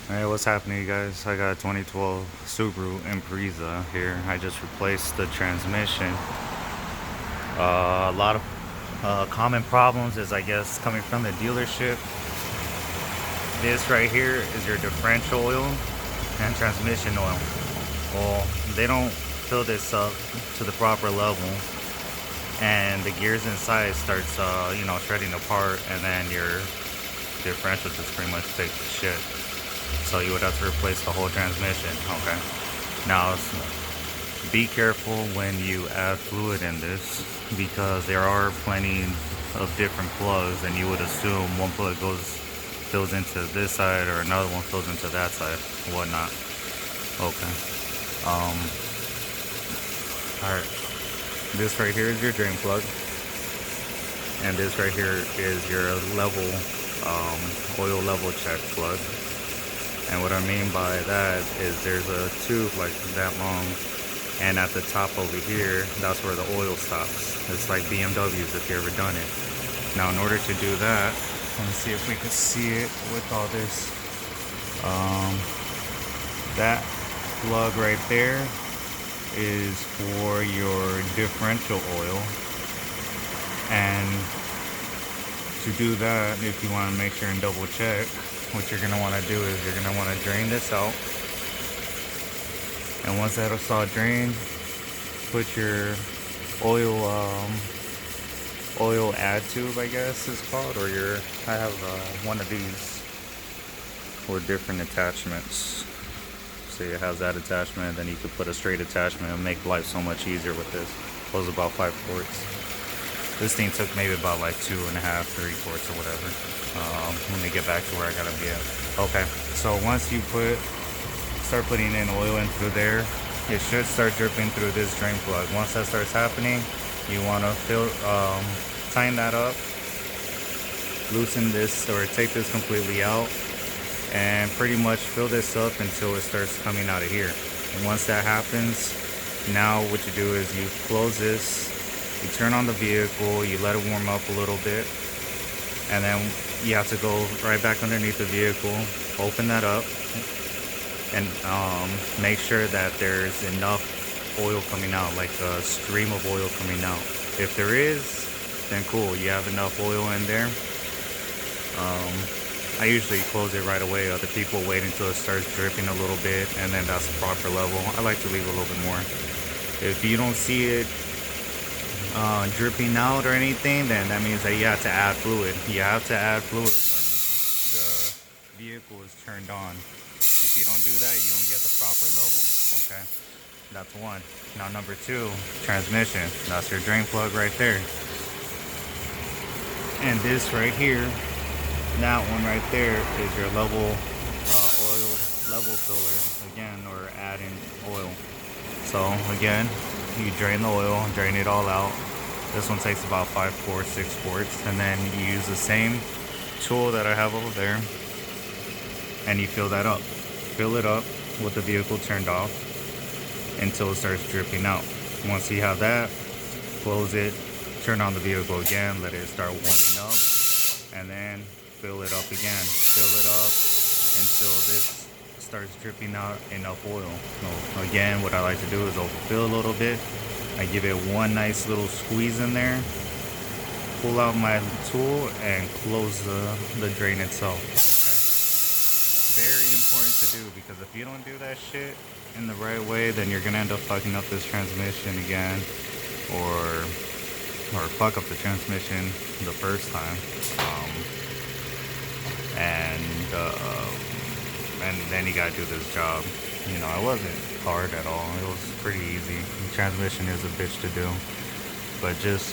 Hey, what's happening, you guys? I got a 2012 Subaru Impreza here. I just replaced the transmission. A lot of common problems is, I guess, coming from the dealership. This right here is your differential oil and transmission oil. Well, they don't fill this up to the proper level, and the gears inside starts, shredding apart, and then your differential just pretty much takes the shit. So you would have to replace the whole transmission. Okay. Now, be careful when you add fluid in this because there are plenty of different plugs, and you would assume one plug fills into this side or another one fills into that side, whatnot. Okay. Um. All right. This right here is your drain plug, and this right here is your oil level check plug. And what I mean by that is there's a tube like that long, and at the top over here, that's where the oil stops. It's like BMWs if you ever done it. Now, in order to do that, let me see if we can see it with all this. That plug right there is for your differential oil, and to do that, if you want to make sure and double check, what you're going to want to do is you're going to want to drain this out. And once that's all drained, put your oil add tube, I guess it's called, or I have one of these for different attachments. See, it has that attachment, then you could put a straight attachment and make life so much easier with this. It was about 5 quarts. This thing took maybe about like 2.5, 3 quarts or whatever. Let me get back to where I gotta be at. Okay, so once you start putting in oil in through there, it should start dripping through this drain plug. Once that starts happening, you want to tighten that up, loosen this or take this completely out, and pretty much fill this up until it starts coming out of here. And once that happens, now what you do is you close this, you turn on the vehicle, you let it warm up a little bit, and then you have to go right back underneath the vehicle, open that up, and make sure that there's enough oil coming out, like a stream of oil coming out. If there is, then cool, you have enough oil in there. I usually close it right away. Other people wait until it starts dripping a little bit, and then that's the proper level. I like to leave a little bit more. If you don't see it dripping out or anything, then that means that you have to add fluid. You have to add fluid when the vehicle is turned on. If you don't do that, you don't get the proper level. Okay, that's one. Now number two, transmission. That's your drain plug right there. And this right here, that one right there is your oil level filler again, or adding oil. So again, you drain the oil, drain it all out. This one takes about 5 quarts, 6 quarts, and then you use the same tool that I have over there, and you fill that up. Fill it up with the vehicle turned off until it starts dripping out. Once you have that, close it, turn on the vehicle again, let it start warming up, and then fill it up again. Fill it up until this starts dripping out enough oil. So again, what I like to do is overfill a little bit. I give it one nice little squeeze in there, pull out my tool, and close the drain itself. Okay. Very important to do, because if you don't do that shit in the right way, then you're gonna end up fucking up this transmission again, or fuck up the transmission the first time. And then you gotta do this job. You know, it wasn't hard at all. It was pretty easy. The transmission is a bitch to do, but just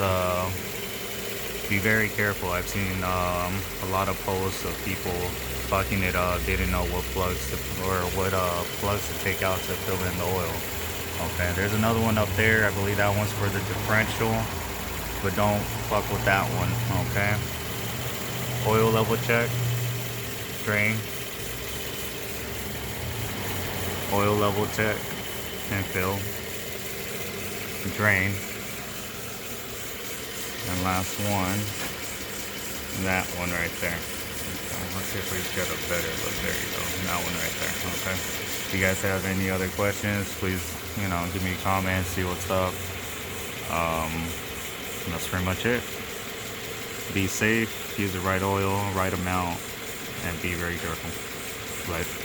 be very careful. I've seen a lot of posts of people fucking it up. They didn't know what plugs to take out to fill in the oil. Okay, there's another one up there. I believe that one's for the differential, but don't fuck with that one. Okay. Oil level check, drain, oil level check, and fill, drain, and last one, that one right there. Okay, let's see if we get a better look. There you go. that one right there. Okay. If you guys have any other questions, please, give me a comment, see what's up. That's pretty much it. Be safe, use the right oil, right amount, and be very careful. Bye.